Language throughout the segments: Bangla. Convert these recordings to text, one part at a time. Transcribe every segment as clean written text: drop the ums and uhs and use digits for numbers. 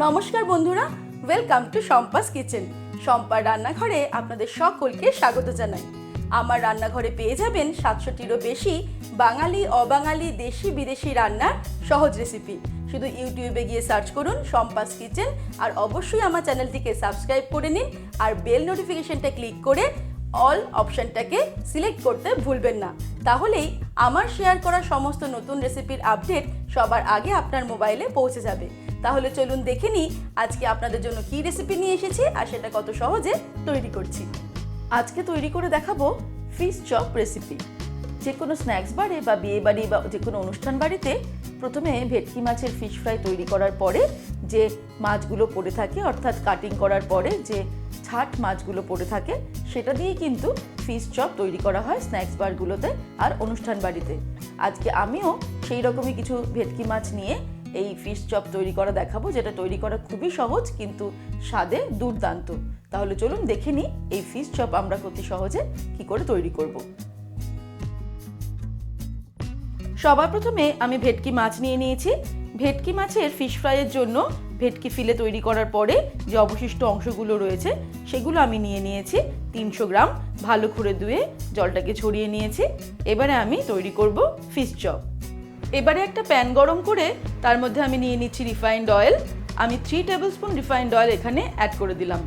নমস্কার বন্ধুরা, ওয়েলকাম টু শম্পাস কিচেন। শম্পার রান্নাঘরে আপনাদের সকলকে স্বাগত জানাই। আমার রান্নাঘরে পেয়ে যাবেন 700টিরও বেশি বাঙালি, অবাঙালি, দেশি বিদেশি রান্নার সহজ রেসিপি। শুধু ইউটিউবে গিয়ে সার্চ করুন শম্পাস কিচেন, আর অবশ্যই আমার চ্যানেলটিকে সাবস্ক্রাইব করে নিন, আর বেল নোটিফিকেশনটা ক্লিক করে অল অপশানটাকে সিলেক্ট করতে ভুলবেন না। তাহলেই আমার শেয়ার করা সমস্ত নতুন রেসিপির আপডেট সবার আগে আপনার মোবাইলে পৌঁছে যাবে। তাহলে চলুন দেখে নিই আজকে আপনাদের জন্য কী রেসিপি নিয়ে এসেছি আর সেটা কত সহজে তৈরি করছি। আজকে তৈরি করে দেখাবো ফিশ চপ রেসিপি। যে কোনো স্ন্যাক্স বারে বা বিয়ে বাড়ি বা যে কোনো অনুষ্ঠান বাড়িতে প্রথমে ভেটকি মাছের ফিশ ফ্রাই তৈরি করার পরে যে মাছগুলো পড়ে থাকে, অর্থাৎ কাটিং করার পরে যে ছাট মাছগুলো পড়ে থাকে, সেটা দিয়ে কিন্তু ফিশ চপ তৈরি করা হয় স্ন্যাক্স বারগুলোতে আর অনুষ্ঠান বাড়িতে। আজকে আমিও সেই রকমই কিছু ভেটকি মাছ নিয়ে এই ফিশ চপ তৈরি করা দেখাবো, যেটা তৈরি করা খুবই সহজ কিন্তু স্বাদে দুর্দান্ত। তাহলে চলুন দেখে নিই এই ফিশ চপ আমরা অতি সহজে কি করে তৈরি করব। সবার প্রথমে আমি ভেটকি মাছ নিয়ে নিয়েছি। ভেটকি মাছের ফিশ ফ্রাইয়ের জন্য ভেটকি ফিলে তৈরি করার পরে যে অবশিষ্ট অংশগুলো রয়েছে সেগুলো আমি নিয়ে নিয়েছি 300 গ্রাম। ভালো করে ধুয়ে জলটাকে ছড়িয়ে নিয়েছি। এবারে আমি তৈরি করব ফিশ চপ। এবারে একটা প্যান গরম করে তার মধ্যে আমি নিয়ে নিচ্ছি রিফাইন্ড অয়েল। আমি 3 টেবিল স্পুন রিফাইন্ড অয়েল এখানে অ্যাড করে দিলাম।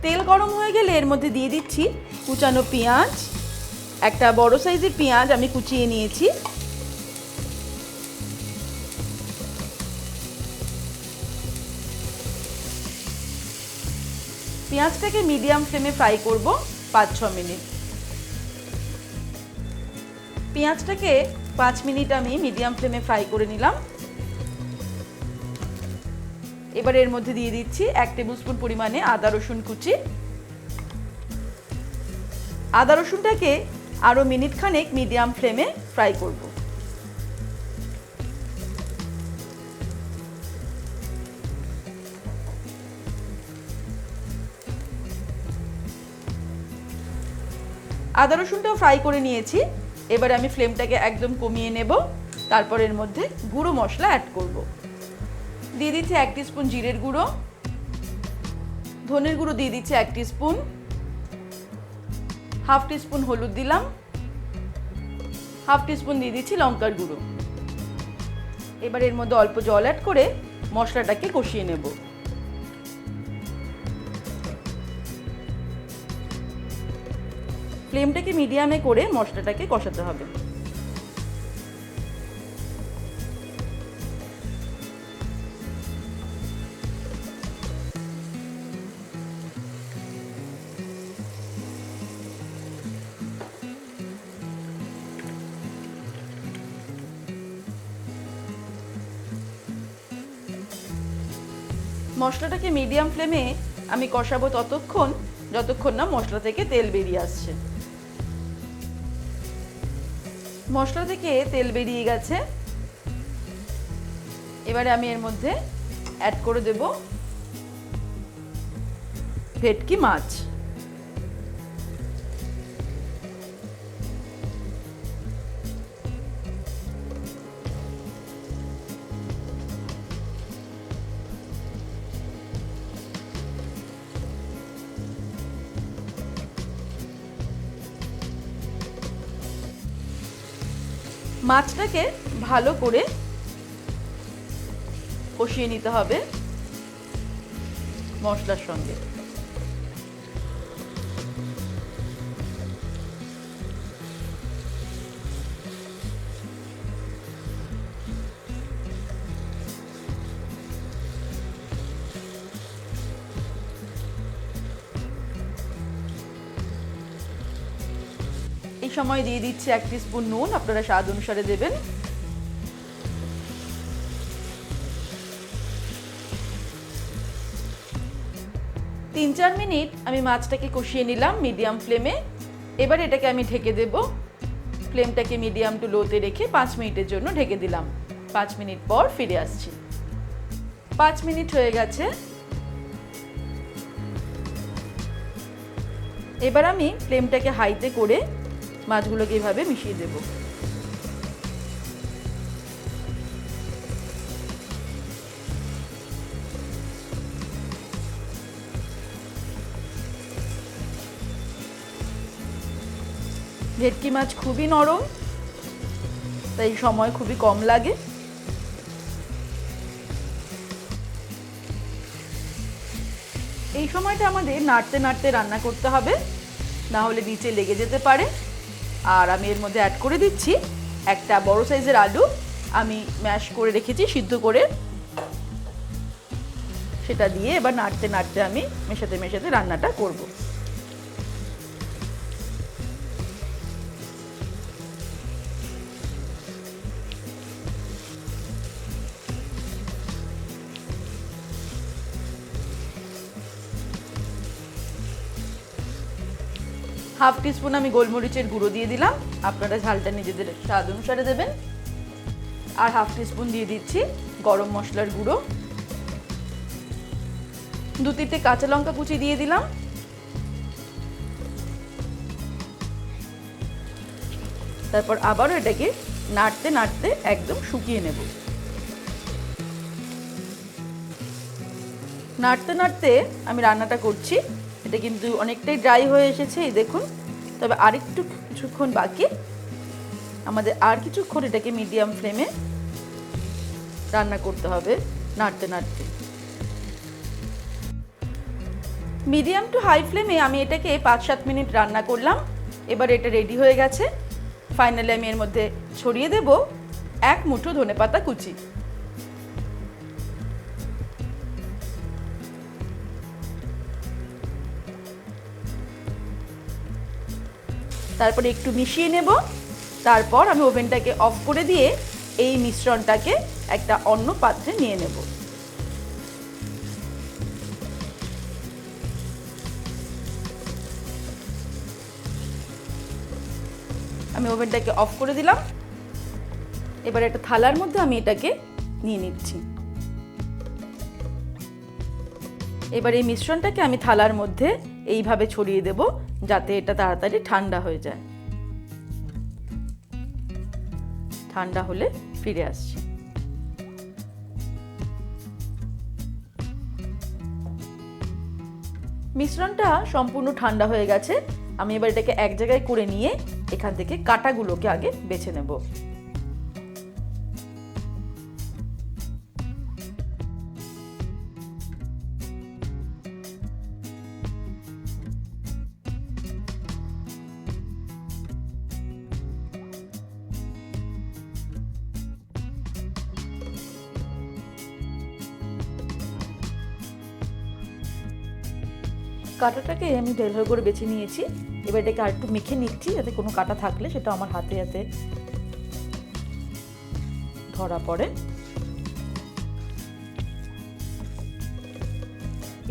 তেল গরম হয়ে গেলে এর মধ্যে দিয়ে দিচ্ছি কুচানো পেঁয়াজ। একটা বড় সাইজের পেঁয়াজ আমি কুচিয়ে নিয়েছি। পেঁয়াজটাকে মিডিয়াম ফ্লেমে ফ্রাই করব 5-6 মিনিট। পেঁয়াজটাকে 5 মিনিট আমি মিডিয়াম ফ্লেমে ফ্রাই করে নিলাম। এবার এর মধ্যে দিয়ে দিচ্ছি 1 টেবিল স্পুন পরিমাণে আদা রসুন কুচি। আদা রসুনটাকে আরও মিনিট খানেক মিডিয়াম ফ্লেমে ফ্রাই করব। আদা রসুনটাও ফ্রাই করে নিয়েছি। এবার আমি ফ্লেমটাকে একদম কমিয়ে নেব। তারপর এর মধ্যে গুঁড়ো মশলা অ্যাড করব। দিয়ে দিচ্ছি 1 টিস্পুন জিরের গুঁড়ো, ধনের গুঁড়ো দিয়ে দিচ্ছি 1 টিস্পুন, হাফ টিস্পুন হলুদ দিলাম, হাফ টিস্পুন দিয়ে দিচ্ছি লঙ্কার গুঁড়ো। এবার এর মধ্যে অল্প জল অ্যাড করে মশলাটাকে কষিয়ে নেব। ফ্লেমটাকে মিডিয়ামে করে মশলাটাকে কষাতে হবে। মশলাটাকে মিডিয়াম ফ্লেমে আমি কষাবো ততক্ষণ যতক্ষণ না মশলা থেকে তেল বেরিয়ে আসছে। মশলা থেকে তেল বেরিয়ে গেছে। এবারে আমি এর মধ্যে অ্যাড করে দেব ভেটকি মাছ। মাছটাকে ভালো করে কষিয়ে নিতে হবে মশলার সঙ্গে। এই সময় দিয়ে দিচ্ছি 1 টিস্পুন নুন, আপনারা স্বাদ অনুসারে দেবেন। তিন 4 মিনিট আমি মাছটাকে কষিয়ে নিলাম মিডিয়াম ফ্লেমে। এবার এটাকে আমি ঢেকে দেব। ফ্লেমটাকে মিডিয়াম টু লোতে রেখে 5 মিনিটের জন্য ঢেকে দিলাম। 5 মিনিট পর ফিরে আসছি। 5 মিনিট হয়ে গেছে। এবার আমি ফ্লেমটাকে হাইতে করে মাছগুলোকে এভাবে মিশিয়ে দেব। ভেটকি মাছ খুবই নরম, তাই সময় খুবই কম লাগে। এই সময়টা আমাদের নাড়তে নাড়তে রান্না করতে হবে, না হলে নিচে লেগে যেতে পারে। আর আমি এর মধ্যে অ্যাড করে দিচ্ছি একটা বড় সাইজের আলু, আমি ম্যাশ করে রেখেছি সিদ্ধ করে। সেটা দিয়ে এবার নাড়তে নাড়তে আমি মেশাতে মেশাতে রান্নাটা করব। হাফ টিস্পুন আমি গোলমরিচের গুঁড়ো দিয়ে দিলাম, আপনারা ঝালটা নিজেদের স্বাদ অনুসারে দেবেন। আর হাফ টিস্পুন দিয়ে দিচ্ছি গরম মশলার গুঁড়ো। 2-3টে কাঁচা লঙ্কা কুচি দিয়ে দিলাম। তারপর আবারও এটাকে নাড়তে নাড়তে একদম শুকিয়ে নেব। নাড়তে নাড়তে আমি রান্নাটা করছি, এটা কিন্তু অনেকটাই ড্রাই হয়ে এসেছে, এই দেখুন। তবে আরেকটু কিছুক্ষণ বাকি, আমাদের আর কিছুক্ষণ এটাকে মিডিয়াম ফ্লেমে রান্না করতে হবে নাড়তে নাড়তে। মিডিয়াম টু হাই ফ্লেমে আমি এটাকে 5-7 মিনিট রান্না করলাম। এবার এটা রেডি হয়ে গেছে। ফাইনালি আমি এর মধ্যে ছড়িয়ে দেব 1 মুঠো ধনেপাতা কুচি। তারপরে একটু মিশিয়ে নেব। তারপর আমি ওভেনটাকে অফ করে দিয়ে এই মিশ্রণটাকে একটা অন্য পাত্রে নিয়ে নেব। আমি ওভেনটাকে অফ করে দিলাম। এবার একটা থালার মধ্যে আমি এটাকে নিয়ে নিচ্ছি। এবার এই মিশ্রণটাকে আমি থালার মধ্যে এইভাবে ছড়িয়ে দেব, যাতে এটা তাড়াতাড়ি ঠান্ডা হয়ে যায়। ঠান্ডা হলে ফিরে আসছি। মিশ্রণটা সম্পূর্ণ ঠান্ডা হয়ে গেছে। আমি এবার এটাকে এক জায়গায় করে নিয়ে এখান থেকে কাঁটাগুলোকে আগে বেছে নেব। কাঁটাটাকে আমি ঢেলঢেল করে বেছে নিয়েছি। এবার এটাকে আর একটু মেখে নিচ্ছি, যাতে কোনো কাঁটা থাকলে সেটা আমার হাতে হাতে ধরা পড়ে।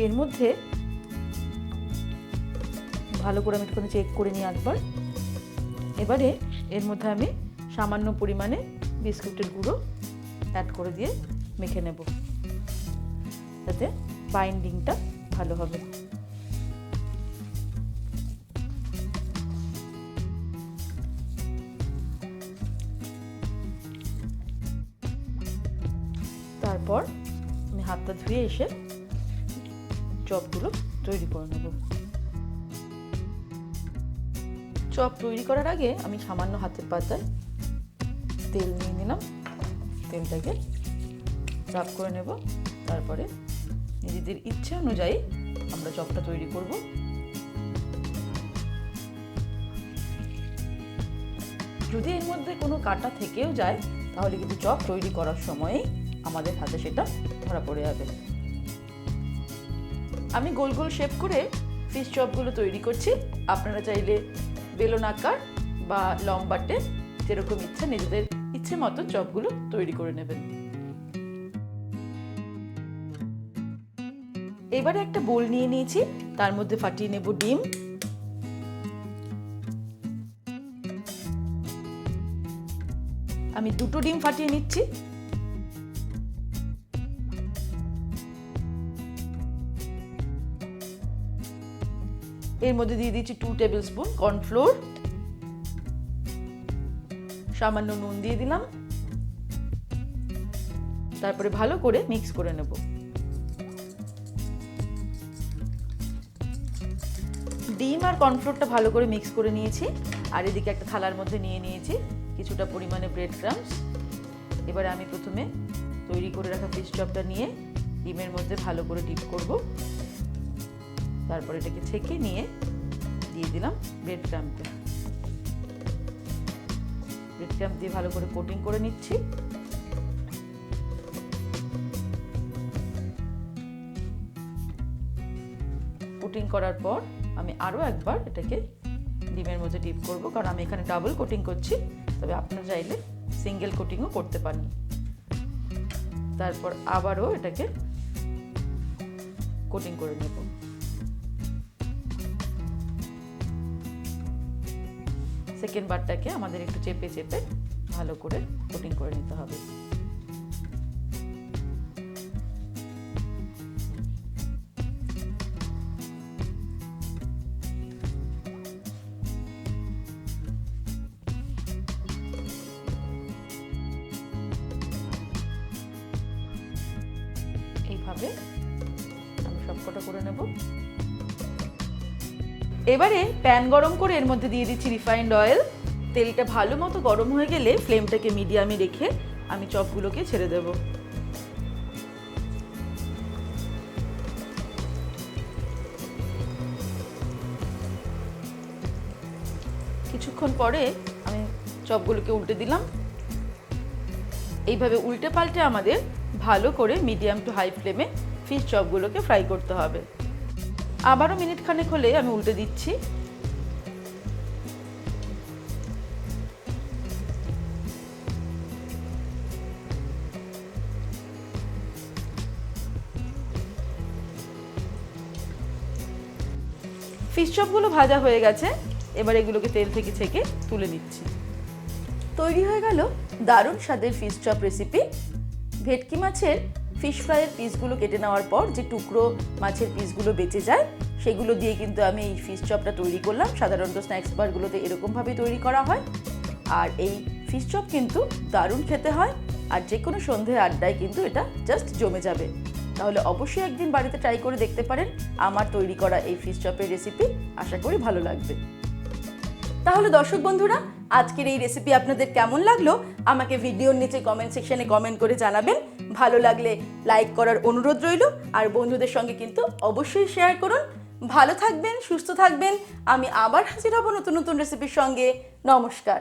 এর মধ্যে ভালো করে আমি একটুখানি চেক করে নিই একবার। এবারে এর মধ্যে আমি সামান্য পরিমাণে বিস্কুটের গুঁড়ো অ্যাড করে দিয়ে মেখে নেব, যাতে বাইন্ডিংটা ভালো হবে। তারপর আমি হাতটা ধুয়ে এসে চপগুলো তৈরি করে নেব। চপ তৈরি করার আগে আমি সামান্য হাতের পাতায় তেল নিয়ে নিলাম। তেলটাকে রাব করে নেব। তারপরে নিজেদের ইচ্ছা অনুযায়ী আমরা চপটা তৈরি করব। যদি এর মধ্যে কোনো কাঁটা থেকেও যায়, তাহলে কিন্তু চপ তৈরি করার সময় আমাদের হাতে সেটা ধরা পড়ে যাবে। আমি গোল গোল শেপ করে ফিশ চপগুলো তৈরি করছি। আপনারা চাইলে বেলন আকার বা লম্বাটে, যেরকম ইচ্ছা নিজেদের ইচ্ছে মতো চপগুলো তৈরি করে নেবেন। এবারে একটা বোল নিয়ে নিয়েছি, তার মধ্যে ফাটিয়ে নেব ডিম। আমি 2টো ডিম ফাটিয়ে নিচ্ছি। এর মধ্যে দিয়ে দিচ্ছি 2 টেবিল স্পুন কর্নফ্লোর, সামান্য নুন দিয়ে দিলাম। তারপরে ভালো করে মিক্স করে নেব। ডিম আর কর্নফ্লোরটা ভালো করে মিক্স করে নিয়েছি। আর এদিকে একটা থালার মধ্যে নিয়ে নিয়েছি কিছুটা পরিমাণে ব্রেড ক্রাম্বস। এবারে আমি প্রথমে তৈরি করে রাখা ফিশ চপটা নিয়ে ডিমের মধ্যে ভালো করে ডিপ করব, তারপর এটাকে ছেঁকে নিয়ে দিয়ে দিলাম ব্রেড ক্রাম্বটা। ব্রেড ক্রাম্ব দিয়ে ভালো করে কোটিং করে নিচ্ছি। কোটিং করার পর আমি আরও একবার এটাকে ডিমের মধ্যে ডিপ করব, কারণ আমি এখানে ডাবল কোটিং করছি, তবে আপনারা চাইলে সিঙ্গেল কোটিংও করতে পারেন। তারপর আবারও এটাকে কোটিং করে নেব। সেকেন্ড বারটাকে আমাদের একটু চেপে চেপে ভালো করে কোটিং করে নিতে হবে। এইভাবে আমি সবকটা করে নেব। এবারে প্যান গরম করে এর মধ্যে দিয়ে দিচ্ছি রিফাইন্ড অয়েল। তেলটা ভালো মতো গরম হয়ে গেলে ফ্লেমটাকে মিডিয়ামে রেখে আমি চপগুলোকে ছেড়ে দেব। কিছুক্ষণ পরে আমি চপগুলোকে উল্টে দিলাম। এইভাবে উল্টে পাল্টে আমাদের ভালো করে মিডিয়াম টু হাই ফ্লেমে ফিশ চপগুলোকে ফ্রাই করতে হবে। আবারও মিনিট খানেক হলে আমি উল্টে দিচ্ছি। ফিশ চপগুলো ভাজা হয়ে গেছে, এবার এগুলোকে তেল থেকে ছেঁকে তুলে নিচ্ছি। তৈরি হয়ে গেল দারুণ স্বাদের ফিশ চপ রেসিপি। ভেটকি মাছের ফিশ ফ্রাইয়ের পিসগুলো কেটে নেওয়ার পর যে টুকরো মাছের পিসগুলো বেঁচে যায় সেগুলো দিয়ে কিন্তু আমি এই ফিশ চপটা তৈরি করলাম। সাধারণত স্ন্যাক্স বারগুলোতে এরকমভাবেই তৈরি করা হয়। আর এই ফিশ চপ কিন্তু দারুণ খেতে হয়, আর যে কোনো সন্ধ্যে আড্ডায় কিন্তু এটা জাস্ট জমে যাবে। তাহলে অবশ্যই একদিন বাড়িতে ট্রাই করে দেখতে পারেন আমার তৈরি করা এই ফিশ চপের রেসিপি। আশা করি ভালো লাগবে। তাহলে দর্শক বন্ধুরা, আজকের এই রেসিপি আপনাদের কেমন লাগলো আমাকে ভিডিওর নিচে কমেন্ট সেকশনে কমেন্ট করে জানাবেন। ভালো লাগলে লাইক করার অনুরোধ রইল, আর বন্ধুদের সঙ্গে কিন্তু অবশ্যই শেয়ার করুন। ভালো থাকবেন, সুস্থ থাকবেন। আমি আবার হাজির হব নতুন নতুন রেসিপির সঙ্গে। নমস্কার।